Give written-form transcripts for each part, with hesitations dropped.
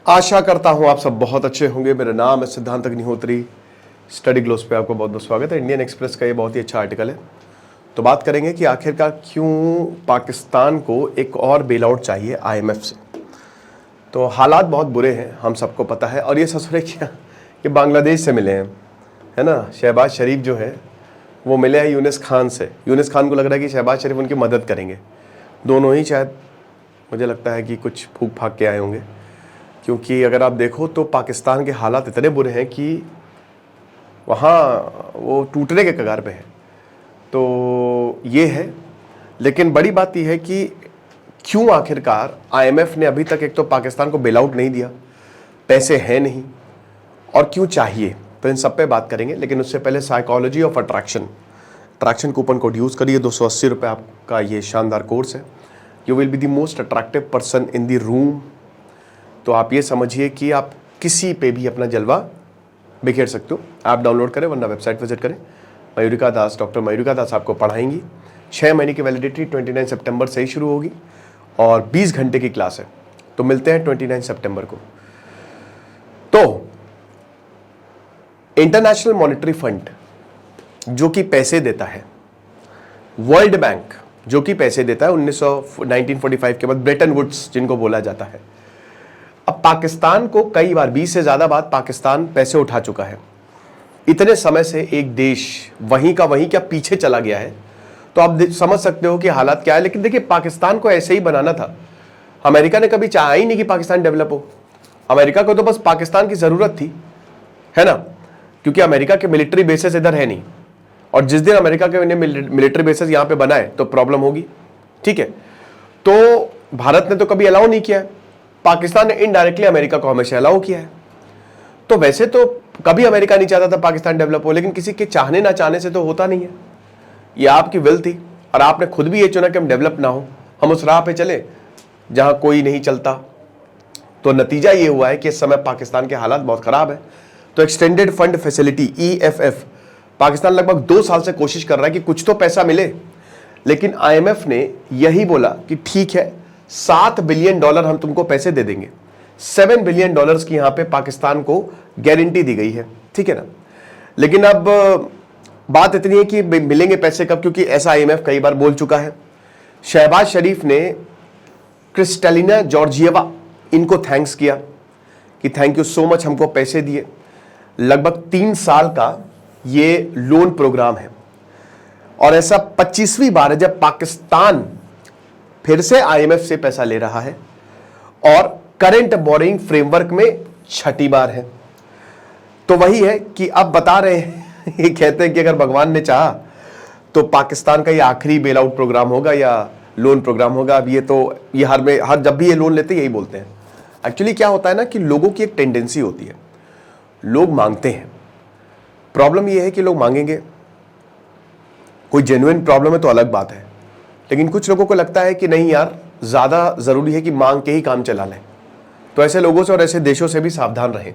आशा करता हूं आप सब बहुत अच्छे होंगे। मेरा नाम है सिद्धांत अग्निहोत्री। स्टडी ग्लोस पे आपको बहुत बहुत स्वागत है। इंडियन एक्सप्रेस का ये बहुत ही अच्छा आर्टिकल है। तो बात करेंगे कि आखिरकार क्यों पाकिस्तान को एक और बेल आउट चाहिए आईएमएफ से। तो हालात बहुत बुरे हैं, हम सबको पता है। और ये ससुरे क्या ये बांग्लादेश से मिले हैं, है ना। शहबाज शरीफ जो है वो मिले हैं यूनिस खान से। यूनिस खान को लग रहा है कि शहबाज शरीफ उनकी मदद करेंगे। दोनों ही शायद मुझे लगता है कि कुछ फूक फाक के आए होंगे, क्योंकि अगर आप देखो तो पाकिस्तान के हालात इतने बुरे हैं कि वहाँ वो टूटने के कगार पे है। तो ये है, लेकिन बड़ी बात यह है कि क्यों आखिरकार आईएमएफ ने अभी तक एक तो पाकिस्तान को बेल आउट नहीं दिया, पैसे हैं नहीं, और क्यों चाहिए। तो इन सब पे बात करेंगे। लेकिन उससे पहले psychology of attraction coupon code use करिए। 280 रुपये आपका ये शानदार कोर्स है। You will be the most attractive person in the room. तो आप ये समझिए कि आप किसी पे भी अपना जलवा बिखेर सकते हो। ऐप डाउनलोड करें वरना वेबसाइट विजिट करें। मयूरिका दास, डॉक्टर मयूरिका दास आपको पढ़ाएंगी। 6 महीने की वैलिडिटी 29 सितंबर से ही शुरू होगी और 20 घंटे की क्लास है। तो मिलते हैं 29 सितंबर को। तो इंटरनेशनल मॉनेटरी फंड जो कि पैसे देता है, वर्ल्ड बैंक जो कि पैसे देता है 1945 के बाद, ब्रेटन वुड्स जिनको बोला जाता है। अब पाकिस्तान को कई बार 20 से ज्यादा बार पाकिस्तान पैसे उठा चुका है। इतने समय से एक देश वहीं का वहीं क्या पीछे चला गया है। तो आप समझ सकते हो कि हालात क्या है। लेकिन देखिए, पाकिस्तान को ऐसे ही बनाना था। अमेरिका ने कभी चाहा ही नहीं कि पाकिस्तान डेवलप हो। अमेरिका को तो बस पाकिस्तान की जरूरत थी, है ना, क्योंकि अमेरिका के मिलिट्री बेसेस इधर है नहीं। और जिस दिन अमेरिका के मिलिट्री बेसेस यहां पे बनाए तो प्रॉब्लम होगी, ठीक है। तो भारत ने तो कभी अलाउ नहीं किया है, पाकिस्तान ने इनडायरेक्टली अमेरिका को हमेशा अलाउ किया है। तो वैसे तो कभी अमेरिका नहीं चाहता था पाकिस्तान डेवलप हो, लेकिन किसी के चाहने ना चाहने से तो होता नहीं है। ये आपकी विल थी और आपने खुद भी ये चुना कि हम डेवलप ना हो, हम उस राह पे चले जहां कोई नहीं चलता। तो नतीजा ये हुआ है कि इस समय पाकिस्तान के हालात बहुत खराब है। तो extended fund facility EFF, Pakistan लगभग 2 साल से कोशिश कर रहा है कि कुछ तो पैसा मिले। लेकिन आईएमएफ ने यही बोला कि ठीक है, $7 बिलियन हम तुमको पैसे दे देंगे। $7 बिलियन की यहां पे पाकिस्तान को गारंटी दी गई है, ठीक है ना। लेकिन अब बात इतनी है कि मिलेंगे पैसे कब, क्योंकि ऐसा आईएमएफ कई बार बोल चुका है। शहबाज शरीफ ने क्रिस्टलिना जॉर्जिएवा इनको थैंक्स किया कि थैंक यू सो मच, हमको पैसे दिए। लगभग 3 साल का ये लोन प्रोग्राम है और ऐसा 25वीं बार है जब पाकिस्तान फिर से आईएमएफ से पैसा ले रहा है और करंट बोरिंग फ्रेमवर्क में 6ठी बार है। तो वही है कि अब बता रहे हैं ये कहते हैं कि अगर भगवान ने चाहा तो पाकिस्तान का ये आखिरी बेल आउट प्रोग्राम होगा या लोन प्रोग्राम होगा। अब ये हर जब भी ये लोन लेते यही बोलते हैं। एक्चुअली क्या होता है ना कि लोगों की एक टेंडेंसी होती है, लोग मांगते हैं। प्रॉब्लम ये है कि लोग मांगेंगे, कोई जेन्युइन प्रॉब्लम है तो अलग बात है। लेकिन कुछ लोगों को लगता है कि नहीं यार, ज्यादा जरूरी है कि मांग के ही काम चला लें। तो ऐसे लोगों से और ऐसे देशों से भी सावधान रहें।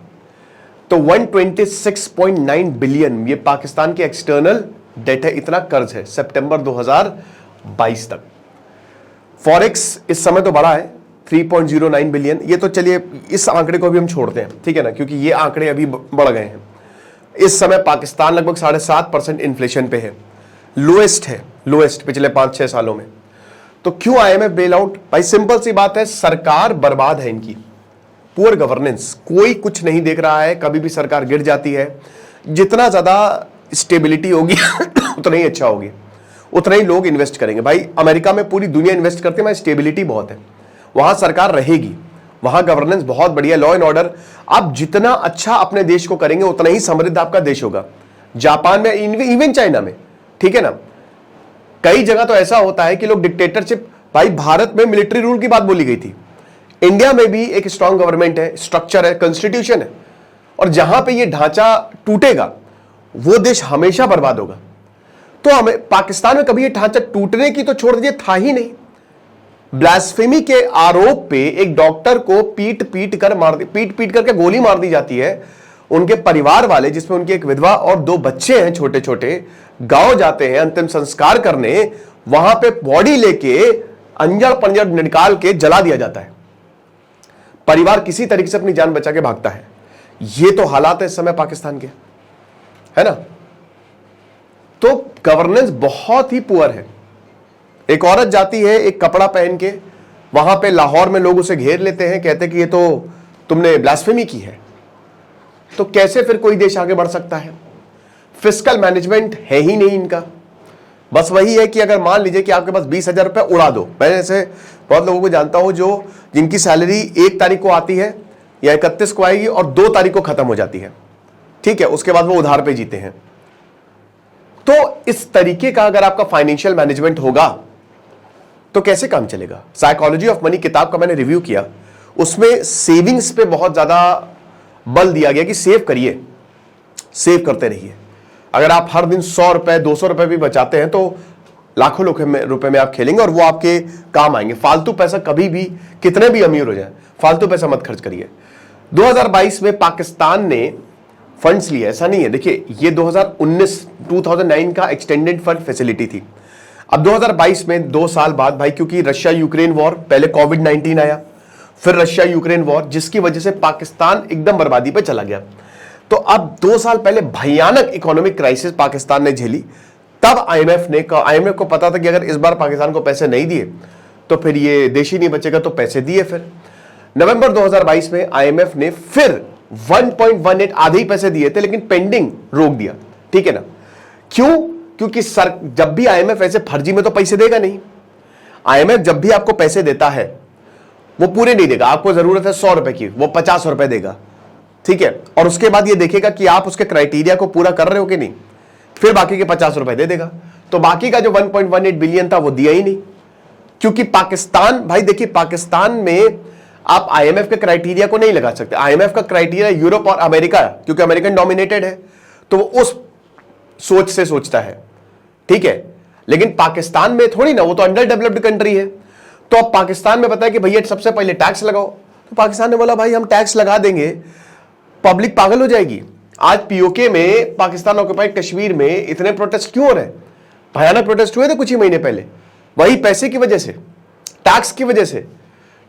तो 126.9 बिलियन ये पाकिस्तान की एक्सटर्नल डेट है, इतना कर्ज है सितंबर 2022 तक। फॉरेक्स इस समय तो बढ़ा है 3.09 बिलियन। ये तो चलिए इस आंकड़े को भी हम छोड़ते हैं, ठीक है ना, क्योंकि ये आंकड़े अभी बढ़ गए हैं। इस समय पाकिस्तान लगभग 7.5% इन्फ्लेशन पे है, लोएस्ट पिछले 5-6 सालों में। तो क्यों आईएमएफ बेल आउट? भाई सिंपल सी बात है, सरकार बर्बाद है इनकी, पुअर गवर्नेंस, कोई कुछ नहीं देख रहा है। कभी भी सरकार गिर जाती है। जितना ज्यादा स्टेबिलिटी होगी उतना ही अच्छा होगी, उतना ही लोग इन्वेस्ट करेंगे। भाई अमेरिका में पूरी दुनिया इन्वेस्ट करती है, वहां स्टेबिलिटी बहुत है, वहां सरकार रहेगी, वहां गवर्नेंस बहुत बढ़िया, लॉ एंड ऑर्डर। आप जितना अच्छा अपने देश को करेंगे उतना ही समृद्ध आपका देश होगा। जापान में, इवन चाइना में, ठीक है ना, कई जगह तो ऐसा होता है कि लोग डिक्टेटरशिप, भाई भारत में मिलिट्री रूल की बात बोली गई थी, इंडिया में भी एक स्ट्रांग गवर्नमेंट है, स्ट्रक्चर है, कॉन्स्टिट्यूशन है। और जहां पे ये ढांचा टूटेगा वो देश हमेशा बर्बाद होगा। तो हमें पाकिस्तान में कभी ये ढांचा टूटने की तो छोड़ दीजिए, था ही नहीं। ब्लास्फेमी के आरोप पे एक डॉक्टर को पीट पीट करके गोली मार दी जाती है। उनके परिवार वाले, जिसमें उनकी एक विधवा और 2 बच्चे हैं छोटे छोटे, गांव जाते हैं अंतिम संस्कार करने। वहां पे बॉडी लेके अंजड़ पंजड़ निकाल के जला दिया जाता है। परिवार किसी तरीके से अपनी जान बचा के भागता है। ये तो हालात है इस समय पाकिस्तान के, है ना। तो गवर्नेंस बहुत ही पुअर है। एक औरत जाती है एक कपड़ा पहन के, वहां पे लाहौर में लोग उसे घेर लेते हैं, कहते कि ये तो तुमने ब्लास्फेमी की है। तो कैसे फिर कोई देश आगे बढ़ सकता है? फिस्कल मैनेजमेंट है ही नहीं इनका। बस वही है कि अगर मान लीजिए कि आपके पास 20,000 रुपए उड़ा दो। मैं ऐसे बहुत लोगों को जानता हूं जो जिनकी सैलरी 1 तारीख को आती है या 31 को आएगी और 2 तारीख को खत्म हो जाती है, ठीक है, उसके बाद वो उधार पे जीते हैं। तो इस तरीके का अगर आपका फाइनेंशियल मैनेजमेंट होगा तो कैसे काम चलेगा? साइकोलॉजी ऑफ मनी किताब का मैंने रिव्यू किया, उसमें सेविंग्स पे बहुत ज्यादा बल दिया गया कि सेव करिए, सेव करते रहिए। अगर आप हर दिन 100 रुपए 200 रुपए भी बचाते हैं तो लाखों रुपए में आप खेलेंगे और वो आपके काम आएंगे। फालतू पैसा कभी भी, कितने भी अमीर हो जाए, फालतू पैसा मत खर्च करिए। 2022 में पाकिस्तान ने फंड्स लिए, ऐसा नहीं है। देखिए ये 2009 का एक्सटेंडेड फंड फैसिलिटी थी। अब 2022 में 2 साल बाद भाई, क्योंकि रशिया यूक्रेन वॉर, पहले कोविड-19 आया, फिर रशिया यूक्रेन वॉर, जिसकी वजह से पाकिस्तान एकदम बर्बादी पे चला गया। तो अब 2 साल पहले भयानक इकोनॉमिक क्राइसिस पाकिस्तान ने झेली। तब आईएमएफ को पता था कि अगर इस बार पाकिस्तान को पैसे नहीं दिए तो फिर ये देश ही नहीं बचेगा, तो पैसे दिए। फिर नवंबर 2022 में आईएमएफ ने फिर 1.18 आधे ही पैसे दिए थे, लेकिन पेंडिंग रोक दिया, ठीक है ना। क्यों? क्योंकि जब भी आईएमएफ ऐसे फर्जी में तो पैसे देगा नहीं। आईएमएफ जब भी आपको पैसे देता है वो पूरे नहीं देगा। आपको जरूरत है 100 रुपए की, वो 50 रुपए देगा, ठीक है, और उसके बाद ये देखेगा कि आप उसके क्राइटेरिया को पूरा कर रहे हो कि नहीं, फिर बाकी के 50 रुपए दे देगा। तो बाकी का जो 1.18 बिलियन था वो दिया ही नहीं, क्योंकि पाकिस्तान, भाई देखिए, पाकिस्तान में आप आईएमएफ के क्राइटेरिया को नहीं लगा सकते। आईएमएफ का क्राइटेरिया यूरोप और अमेरिका, क्योंकि अमेरिकन डोमिनेटेड है, तो वो उस सोच से सोचता है, ठीक है। लेकिन पाकिस्तान में थोड़ी ना, वो तो अंडर डेवलप्ड कंट्री है। तो अब पाकिस्तान में बताया कि भैया सबसे पहले टैक्स लगाओ, तो पाकिस्तान ने बोला भाई हम टैक्स लगा देंगे, पब्लिक पागल हो जाएगी। आज पीओके में, पाकिस्तान ऑक्युपाइड कश्मीर में इतने प्रोटेस्ट क्यों हो रहे हैं? भयानक प्रोटेस्ट हुए थे कुछ ही महीने पहले, वही पैसे की वजह से, टैक्स की वजह से,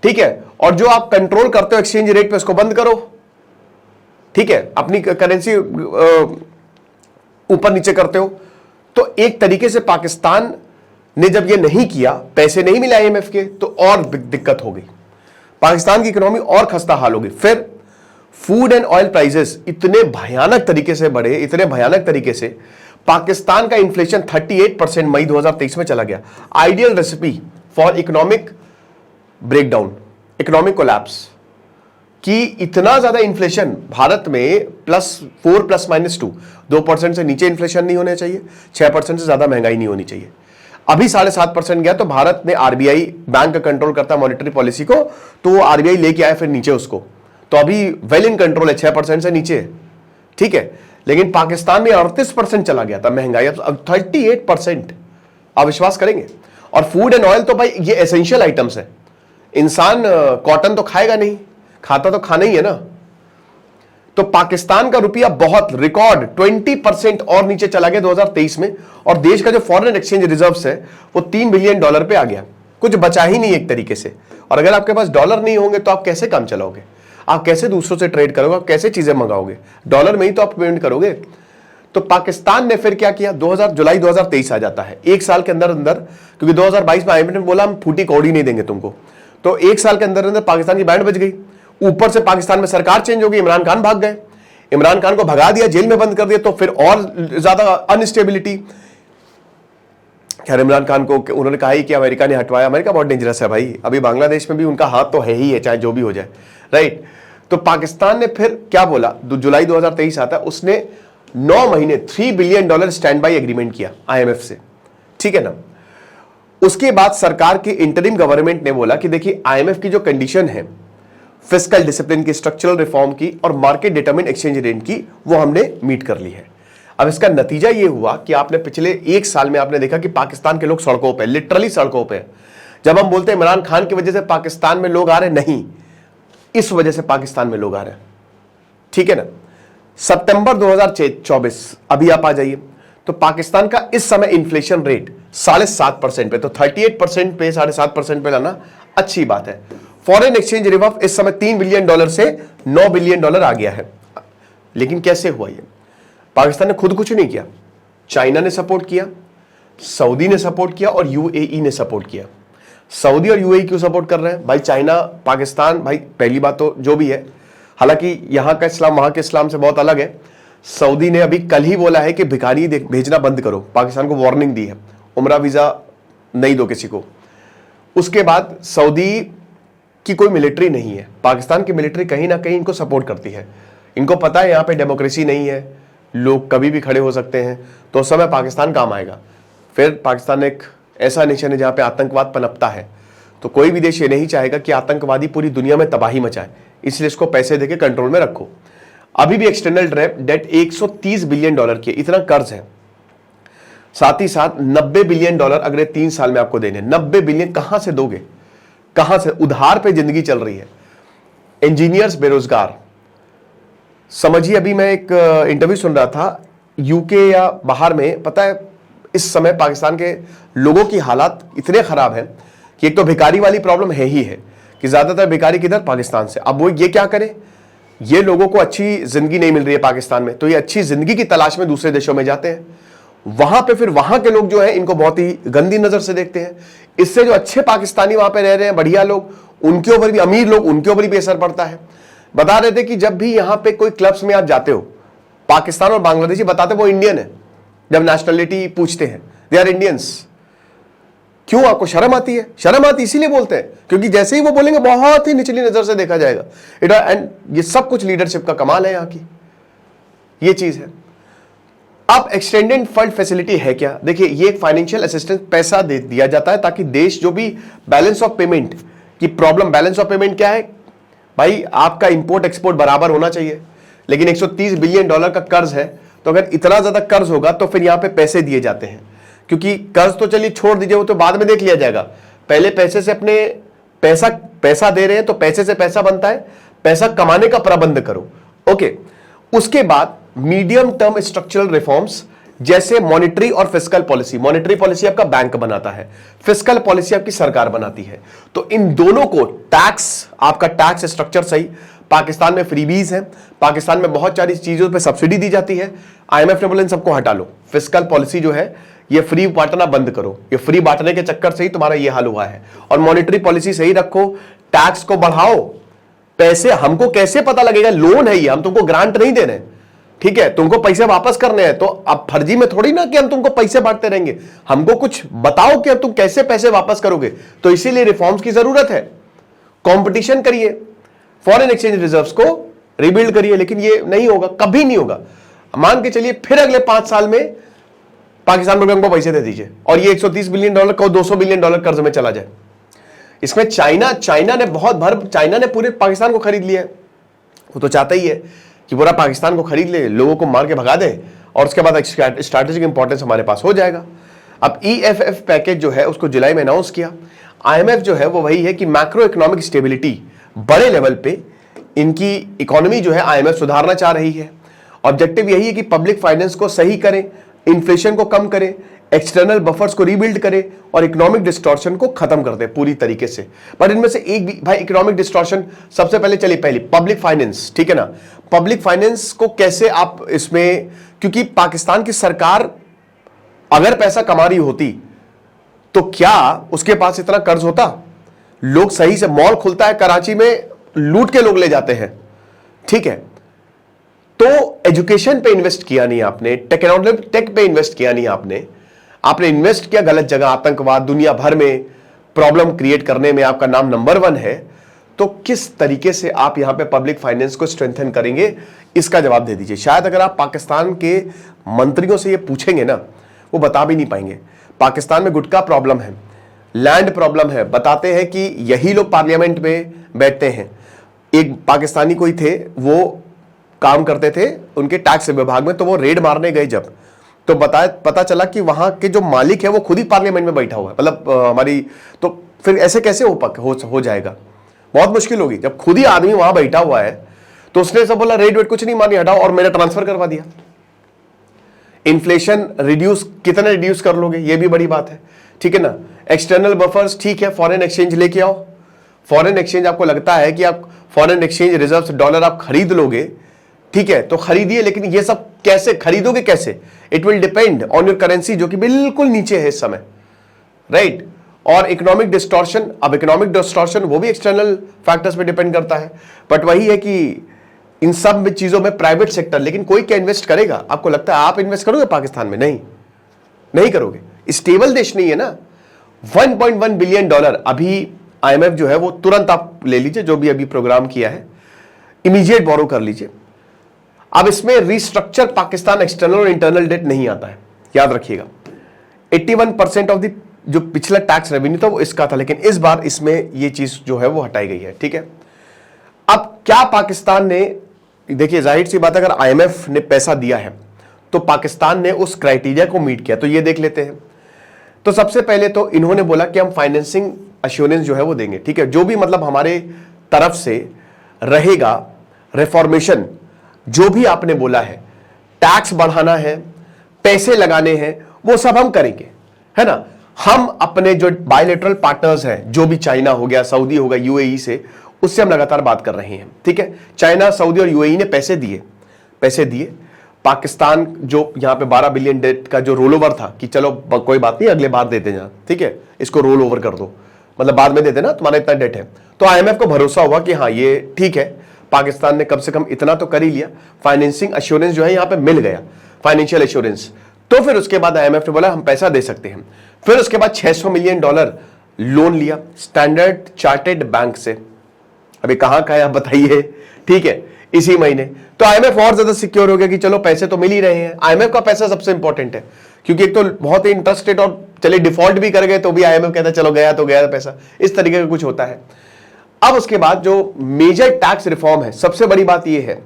ठीक है। और जो आप कंट्रोल करते हो एक्सचेंज रेट पे, उसको बंद करो, ठीक है, अपनी करेंसी ऊपर नीचे करते हो। तो एक तरीके से पाकिस्तान ने जब ये नहीं किया, पैसे नहीं मिले आईएमएफ के, तो और दिक्कत हो गई, पाकिस्तान की इकोनॉमी और खस्ता हाल हो गई। फिर फूड एंड ऑयल प्राइसेस इतने भयानक तरीके से बढ़े, इतने भयानक तरीके से पाकिस्तान का इन्फ्लेशन 38% मई 2023 में चला गया। Ideal recipe for economic breakdown, economic collapse, कि इतना ज्यादा इन्फ्लेशन भारत में +4 ±2, 2% से नीचे इन्फ्लेशन नहीं होना चाहिए, 6% से ज्यादा महंगाई नहीं होनी चाहिए। अभी 7.5% गया, तो भारत ने आरबीआई, बैंक कंट्रोल करता मॉनेटरी पॉलिसी को, तो वो आरबीआई लेके आया फिर नीचे उसको, तो अभी वेल इन कंट्रोल है, 6% से नीचे है, ठीक है। लेकिन पाकिस्तान में 38% चला गया था महंगाई, अब 38%, आप विश्वास करेंगे। और फूड एंड ऑयल तो भाई ये एसेंशियल आइटम्स है, इंसान कॉटन तो खाएगा नहीं, खाता तो खाना ही है ना। तो पाकिस्तान का रुपया बहुत रिकॉर्ड 20% और नीचे चला गया 2023 में, और देश का जो फॉरेन एक्सचेंज रिजर्व्स है वो $3 बिलियन पे आ गया, कुछ बचा ही नहीं एक तरीके से। और अगर आपके पास डॉलर नहीं होंगे तो आप कैसे काम चलाओगे? आप कैसे दूसरों से ट्रेड करोगे? आप कैसे चीजें मंगाओगे? डॉलर में ही तो आप पेमेंट करोगे। तो पाकिस्तान ने फिर क्या किया, जुलाई 2023 आ जाता है, एक साल के अंदर अंदर, क्योंकि 2022 में आईएमएफ ने बोला हम फूटी कौड़ी नहीं देंगे तुमको, तो एक साल के अंदर अंदर पाकिस्तान की बैंड बज गई। ऊपर से पाकिस्तान में सरकार चेंज हो गई, इमरान खान भाग गए, इमरान खान को भगा दिया, जेल में बंद कर दिया, तो फिर और ज्यादा अनस्टेबिलिटी। खैर इमरान खान को उन्होंने कहा ही कि अमेरिका ने हटवाया, अमेरिका बहुत डेंजरस है भाई, अभी बांग्लादेश में भी उनका हाथ तो है ही है, चाहे जो भी हो जाए, राइट। तो पाकिस्तान ने फिर क्या बोला, जुलाई 2023 आता है, उसने 9 महीने $3 बिलियन स्टैंड बाई एग्रीमेंट किया आईएमएफ से, ठीक है ना। उसके बाद सरकार की इंटरिम गवर्नमेंट ने बोला कि देखिए आईएमएफ की जो कंडीशन है फिस्कल डिसिप्लिन की, स्ट्रक्चरल रिफॉर्म की और मार्केट डिटरमिन एक्सचेंज रेट की, वो हमने मीट कर ली है। अब इसका नतीजा ये हुआ कि आपने पिछले एक साल में आपने देखा कि पाकिस्तान के लोग सड़कों पे, लिटरली सड़कों पे। जब हम बोलते हैं इमरान खान की वजह से पाकिस्तान में लोग आ रहे, नहीं, इस वजह से पाकिस्तान में लोग आ रहे हैं, ठीक है ना। सितंबर 2024 अभी आप आ जाइए, तो पाकिस्तान का इस समय इन्फ्लेशन रेट 7.5% पे, तो 38% पे 7.5% पे लाना अच्छी बात है। फॉरेन एक्सचेंज रिजर्व इस समय $3 बिलियन से $9 बिलियन आ गया है। लेकिन कैसे हुआ ये? पाकिस्तान ने खुद कुछ नहीं किया, चाइना ने सपोर्ट किया, सऊदी ने सपोर्ट किया और यूएई ने सपोर्ट किया। सऊदी और यूएई क्यों सपोर्ट कर रहे हैं भाई? चाइना पाकिस्तान, भाई पहली बात तो जो भी है, हालांकि यहां का इस्लाम वहां के इस्लाम से बहुत अलग है। सऊदी ने अभी कल ही बोला है कि भिखारी भेजना बंद करो, पाकिस्तान को वार्निंग दी है, उम्रा वीजा नहीं दो किसी को। उसके बाद सऊदी की कोई मिलिट्री नहीं है, पाकिस्तान की मिलिट्री कहीं ना कहीं इनको सपोर्ट करती है। इनको पता है यहाँ पे डेमोक्रेसी नहीं है, लोग कभी भी खड़े हो सकते हैं, तो उस समय पाकिस्तान काम आएगा। फिर पाकिस्तान एक ऐसा नेशन है जहाँ पे आतंकवाद पनपता है, तो कोई भी देश ये नहीं चाहेगा कि आतंकवादी पूरी दुनिया में तबाही मचाए, इसलिए इसको पैसे देके कंट्रोल में रखो। अभी भी एक्सटर्नल डेट $130 बिलियन की, इतना कर्ज है। साथ ही साथ $90 बिलियन अगले 3 साल में आपको देने। 90 बिलियन कहां से दोगे? कहां से? उधार पे जिंदगी चल रही है, इंजीनियर्स बेरोजगार। समझिए, अभी मैं एक इंटरव्यू सुन रहा था यूके या बाहर में, पता है इस समय पाकिस्तान के लोगों की हालात इतने खराब हैं कि एक तो भिखारी वाली प्रॉब्लम है ही है कि ज्यादातर भिखारी किधर? पाकिस्तान से। अब वो ये क्या करे? ये लोगों को अच्छी जिंदगी नहीं मिल रही है पाकिस्तान में, तो ये अच्छी जिंदगी की तलाश में दूसरे देशों में जाते हैं। वहां पे फिर वहां के लोग जो है इनको बहुत ही गंदी नजर से देखते हैं। इससे जो अच्छे पाकिस्तानी वहां पे रह रहे हैं, बढ़िया लोग, उनके ऊपर भी, अमीर लोग, उनके ऊपर भी असर पड़ता है। बता रहे थे कि जब भी यहां पे कोई क्लब्स में आप जाते हो, पाकिस्तान और बांग्लादेशी बताते वो इंडियन है, जब नेशनलिटी पूछते हैं दे आर इंडियंस। क्यों? आपको शर्म आती है? शर्म आती इसीलिए बोलते हैं क्योंकि जैसे ही वो बोलेंगे बहुत ही निचली नजर से देखा जाएगा। एंड ये सब कुछ लीडरशिप का कमाल है यहाँ की, ये चीज है। अब एक्सटेंडेड फंड फैसिलिटी है क्या? देखिए, ये एक फाइनेंशियल असिस्टेंस, पैसा दे दिया जाता है ताकि देश जो भी बैलेंस ऑफ पेमेंट की प्रॉब्लम, बैलेंस ऑफ पेमेंट क्या है भाई? आपका इंपोर्ट एक्सपोर्ट बराबर होना चाहिए, लेकिन $130 बिलियन का कर्ज है, तो अगर इतना ज्यादा कर्ज होगा तो फिर यहां पे पैसे दिए जाते हैं। क्योंकि कर्ज तो चलिए छोड़ दीजिए, वो तो बाद में देख लिया जाएगा, पहले पैसे से अपने पैसा दे रहे हैं तो पैसे से पैसा बनता है, पैसा कमाने का प्रबंध करो। ओके, उसके बाद मीडियम टर्म स्ट्रक्चरल रिफॉर्म्स, जैसे मॉनेटरी और फिस्कल पॉलिसी। मॉनेटरी पॉलिसी आपका बैंक बनाता है, फिस्कल पॉलिसी आपकी सरकार बनाती है। तो इन दोनों को, टैक्स, आपका टैक्स स्ट्रक्चर सही, पाकिस्तान में फ्रीबीज है, पाकिस्तान में बहुत सारी चीजों पे सब्सिडी दी जाती है। आईएमएफ ने बोला इन सबको हटा लो, फिस्कल पॉलिसी जो है ये फ्री बांटना बंद करो, ये फ्री बांटने के चक्कर से ही तुम्हारा ये हाल हुआ है। और मॉनेटरी पॉलिसी सही रखो, टैक्स को बढ़ाओ, पैसे हमको कैसे पता लगेगा? लोन है ये, हम तुमको ग्रांट नहीं दे रहे, ठीक है? तुमको पैसे वापस करने हैं, तो अब फर्जी में थोड़ी ना कि हम तुमको पैसे बांटते रहेंगे, हमको कुछ बताओ कि अब तुम कैसे पैसे वापस करोगे। तो इसीलिए रिफॉर्म्स की जरूरत है। कंपटीशन करिए, फॉरेन एक्सचेंज रिजर्व्स को रिबिल्ड करिए, लेकिन ये नहीं होगा, कभी नहीं होगा। मान के चलिए फिर अगले 5 साल में पाकिस्तान रुपये को पैसे दे दीजिए और ये $130 बिलियन को $200 बिलियन कर्ज में चला जाए। इसमें चाइना ने पूरे पाकिस्तान को खरीद लिया है। वो तो चाहता ही है कि पूरा पाकिस्तान को खरीद ले, लोगों को मार के भगा दे, और उसके बाद स्ट्रैटेजिक इंपॉर्टेंस हमारे पास हो जाएगा। अब EFF पैकेज जो है उसको जुलाई में अनाउंस किया। IMF जो है वो वही है कि मैक्रो इकोनॉमिक स्टेबिलिटी, बड़े लेवल पे इनकी इकोनॉमी जो है IMF सुधारना चाह रही है। ऑब्जेक्टिव यही है कि पब्लिक फाइनेंस को सही करें, इन्फ्लेशन को कम करें, एक्सटर्नल बफर्स को रीबिल्ड करे और इकोनॉमिक डिस्टॉर्शन को खत्म कर दे पूरी तरीके से। पर इनमें से एक भी भाई, इकोनॉमिक डिस्टॉर्शन सबसे पहले पब्लिक फाइनेंस, ठीक है ना? पब्लिक फाइनेंस को कैसे आप इसमें, क्योंकि पाकिस्तान की सरकार अगर पैसा कमा रही होती तो क्या उसके पास इतना कर्ज होता? लोग सही से, मॉल खुलता है कराची में, लूट के लोग ले जाते हैं, ठीक है? तो एजुकेशन पे इन्वेस्ट किया नहीं आपने, टेक पे इन्वेस्ट किया नहीं आपने इन्वेस्ट किया गलत जगह, आतंकवाद, दुनिया भर में प्रॉब्लम क्रिएट करने में आपका नाम नंबर 1 है। तो किस तरीके से आप यहां पे पब्लिक फाइनेंस को स्ट्रेंथन करेंगे, इसका जवाब दे दीजिए। शायद अगर आप पाकिस्तान के मंत्रियों से ये पूछेंगे ना, वो बता भी नहीं पाएंगे। पाकिस्तान में गुटखा प्रॉब्लम है, लैंड प्रॉब्लम है, बताते हैं कि यही लोग पार्लियामेंट में बैठते हैं। एक पाकिस्तानी कोई थे, वो काम करते थे उनके टैक्स विभाग में, तो वो रेड मारने गए जब, तो पता चला कि वहां के जो मालिक है वो खुद ही पार्लियामेंट में बैठा हुआ है। मतलब हमारी, तो फिर ऐसे कैसे हो जाएगा? बहुत मुश्किल होगी। जब खुद ही आदमी वहां बैठा हुआ है तो उसने सब बोला रेड वेट कुछ नहीं मानी, हटाओ, और मेरा ट्रांसफर करवा दिया। इन्फ्लेशन कितने रिड्यूस कर लोगे, ये भी बड़ी बात है, ठीक है ना? एक्सटर्नल बफर्स, ठीक है, फॉरेन एक्सचेंज लेके आओ, फॉरेन एक्सचेंज आपको लगता है कि आप फॉरेन एक्सचेंज रिजर्व्स डॉलर आप खरीद लोगे, ठीक है, तो खरीदिए, लेकिन ये सब कैसे खरीदोगे, कैसे? It will depend on your currency जो कि बिल्कुल नीचे है इस समय, राइट? और इकोनॉमिक डिस्टॉर्शन, अब इकोनॉमिक डिस्टॉर्शन वो भी एक्सटर्नल फैक्टर्स पे डिपेंड करता है, बट वही है कि इन सब चीजों में प्राइवेट सेक्टर, लेकिन कोई क्या इन्वेस्ट करेगा? आपको लगता है आप इन्वेस्ट करोगे पाकिस्तान में? नहीं करोगे, स्टेबल देश नहीं है ना। 1.1 बिलियन डॉलर अभी आईएमएफ जो है वो तुरंत आप ले लीजिए, जो भी अभी प्रोग्राम किया है, इमीडिएट बोरो कर लीजिए। अब इसमें रिस्ट्रक्चर पाकिस्तान एक्सटर्नल और इंटरनल डेट नहीं आता है, याद रखिएगा। 81% ऑफ द जो पिछला टैक्स रेवेन्यू था वो इसका था, लेकिन इस बार इसमें ये चीज जो है वो हटाई गई है, ठीक है। अब क्या पाकिस्तान ने, देखिए जाहिर सी बात है, अगर आईएमएफ ने पैसा दिया है तो पाकिस्तान ने उस क्राइटेरिया को मीट किया, तो ये देख लेते हैं। तो सबसे पहले तो इन्होंने बोला कि हम फाइनेंसिंग अश्योरेंस जो है वो देंगे, ठीक है, जो भी मतलब हमारे तरफ से रहेगा रिफॉर्मेशन, जो भी आपने बोला है, टैक्स बढ़ाना है, पैसे लगाने हैं, वो सब हम करेंगे, है ना। हम अपने जो बायलैटरल पार्टनर्स हैं, जो भी चाइना हो गया, सऊदी हो गया, यूएई से, उससे हम लगातार बात कर रहे हैं, ठीक है। चाइना, सऊदी और यूएई ने पैसे दिए। पाकिस्तान जो यहां पे 12 बिलियन डेट का जो रोल ओवर था कि चलो कोई बात नहीं, अगले बार देते हैं, ठीक है, इसको रोल ओवर कर दो, मतलब बाद में देते ना, तुम्हारा इतना डेट है। तो आईएमएफ को भरोसा हुआ कि हाँ ये ठीक है, पाकिस्तान ने कम से कम इतना तो कर ही लिया, फाइनेंसिंग अश्योरेंस जो है यहां पे मिल गया, फाइनेंशियल एश्योरेंस। तो फिर उसके बाद आईएमएफ ने बोला हम पैसा दे सकते हैं। फिर उसके बाद $600 मिलियन लोन लिया स्टैंडर्ड चार्टेड बैंक से। अभी कहां का है आप बताइए, ठीक है, इसी महीने। तो आईएमएफ और ज्यादा सिक्योर हो गया कि चलो पैसे तो मिल ही रहे हैं। आईएमएफ का पैसा सबसे इंपॉर्टेंट है, क्योंकि एक तो बहुत ही इंटरेस्ट रेट, और चलिए डिफॉल्ट भी कर गए तो भी आईएमएफ कहता है चलो गया तो गया पैसा, इस तरीके का कुछ होता है। अब उसके बाद जो मेजर टैक्स रिफॉर्म है, सबसे बड़ी बात यह है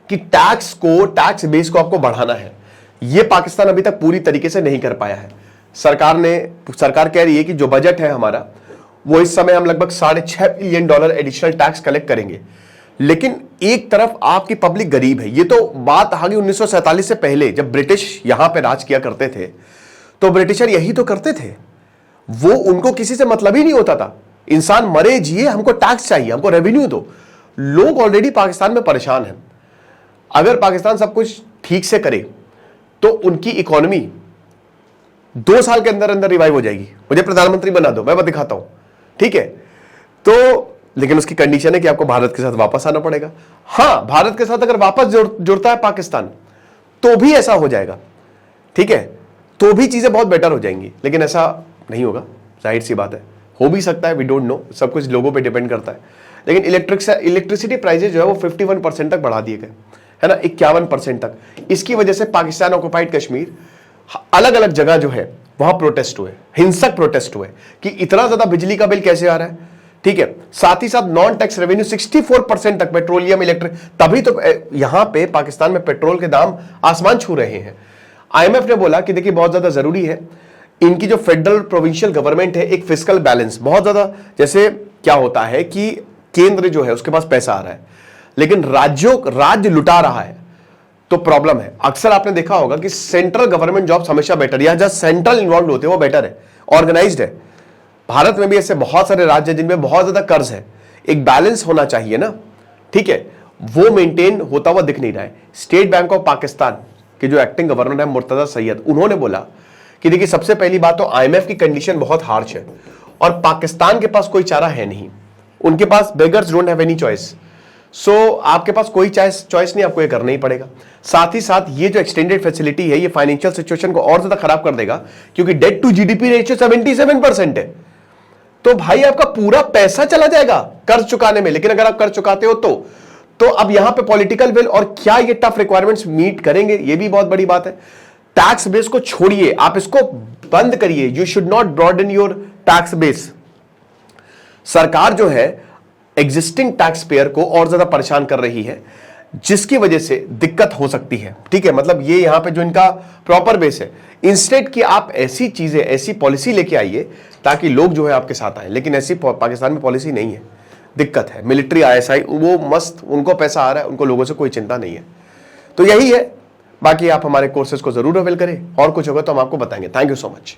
कि टैक्स बेस को आपको बढ़ाना है। यह पाकिस्तान अभी तक पूरी तरीके से नहीं कर पाया है। सरकार कह रही है कि जो बजट है हमारा, वो इस समय हम लगभग $6.5 बिलियन एडिशनल टैक्स कलेक्ट करेंगे, लेकिन एक तरफ आपकी पब्लिक गरीब है। ये तो बात आ गई 1947 से पहले, जब ब्रिटिश यहां पे राज किया करते थे, तो ब्रिटिशर यही तो करते थे, वो उनको किसी से मतलब ही नहीं होता था, इंसान मरे जिए, हमको टैक्स चाहिए, हमको रेवेन्यू दो। लोग ऑलरेडी पाकिस्तान में परेशान हैं। अगर पाकिस्तान सब कुछ ठीक से करे तो उनकी इकोनॉमी 2 साल के अंदर अंदर रिवाइव हो जाएगी। मुझे प्रधानमंत्री बना दो, मैं दिखाता हूं, ठीक है। तो लेकिन उसकी कंडीशन है कि आपको भारत के साथ वापस आना पड़ेगा। हां, भारत के साथ अगर वापस जुड़ता है पाकिस्तान तो भी ऐसा हो जाएगा, ठीक है, तो भी चीजें बहुत बेटर हो जाएंगी, लेकिन ऐसा नहीं होगा, जाहिर सी बात है। हो भी सकता है, वी डोंट नो, सब कुछ लोगों पे डिपेंड करता है। लेकिन इलेक्ट्रिसिटी प्राइसेस जो है वो 51% तक बढ़ा दिए गए, है ना, 51% तक। इसकी वजह से पाकिस्तान ऑक्युपाइड कश्मीर, अलग अलग जगह जो है वहां प्रोटेस्ट हुए, हिंसक प्रोटेस्ट हुए कि इतना ज्यादा बिजली का बिल कैसे आ रहा है, ठीक है। साथ ही साथ नॉन टैक्स रेवेन्यू 64% तक, पेट्रोलियम, इलेक्ट्रिक, तभी तो यहां पे पाकिस्तान में पेट्रोल के दाम आसमान छू रहे हैं। आईएमएफ ने बोला कि देखिए बहुत ज्यादा जरूरी है इनकी जो फेडरल प्रोविंशियल गवर्नमेंट है, एक फिस्कल बैलेंस बहुत ज्यादा, जैसे क्या होता है कि केंद्र जो है उसके पास पैसा आ रहा है, लेकिन राज्य लुटा रहा है, तो प्रॉब्लम है। अक्सर आपने देखा होगा कि सेंट्रल गवर्नमेंट जॉब्स हमेशा बेटर, या जहां सेंट्रल इन्वॉल्व होते हैं वो बेटर है, ऑर्गेनाइज्ड है। भारत में भी ऐसे बहुत सारे राज्य हैं जिनमें बहुत ज्यादा कर्ज है, एक बैलेंस होना चाहिए ना, ठीक है, वो मेंटेन होता हुआ दिख नहीं रहा है। स्टेट बैंक ऑफ पाकिस्तान के जो एक्टिंग गवर्नर है मुर्तजा सैयद, उन्होंने बोला कि देखिए सबसे पहली बात तो आईएमएफ की कंडीशन बहुत हार्श है और पाकिस्तान के पास कोई चारा है नहीं, उनके पास beggars don't have any choice. So आपके पास कोई चॉइस नहीं, आपको ये करना ही पड़ेगा। साथ ही साथ ये जो एक्सटेंडेड फैसिलिटी है ये फाइनेंशियल सिचुएशन को और ज्यादा खराब कर देगा, क्योंकि डेट टू जीडीपी रेशियो 77% है। तो भाई आपका पूरा पैसा चला जाएगा कर्ज चुकाने में, लेकिन अगर आप कर्ज चुकाते हो तो अब यहां पे पॉलिटिकल विल और क्या ये टफ रिक्वायरमेंट्स मीट करेंगे, ये भी बहुत बड़ी बात है। टैक्स बेस को छोड़िए, आप इसको बंद करिए, you should not broaden your tax base. सरकार जो है एग्जिस्टिंग टैक्स पेयर को और ज्यादा परेशान कर रही है, जिसकी वजह से दिक्कत हो सकती है, ठीक है। मतलब ये यहां पे जो इनका प्रॉपर बेस है, इंस्टेड कि आप ऐसी चीजें, ऐसी पॉलिसी लेके आइए ताकि लोग जो है आपके साथ आए, लेकिन ऐसी पाकिस्तान में पॉलिसी नहीं है, दिक्कत है। मिलिट्री, आईएसआई, वो मस्त, उनको पैसा आ रहा है, उनको लोगों से कोई चिंता नहीं है। तो यही है, बाकी आप हमारे कोर्सेज को जरूर अवेल करें, और कुछ होगा तो हम आपको बताएंगे। Thank you so much.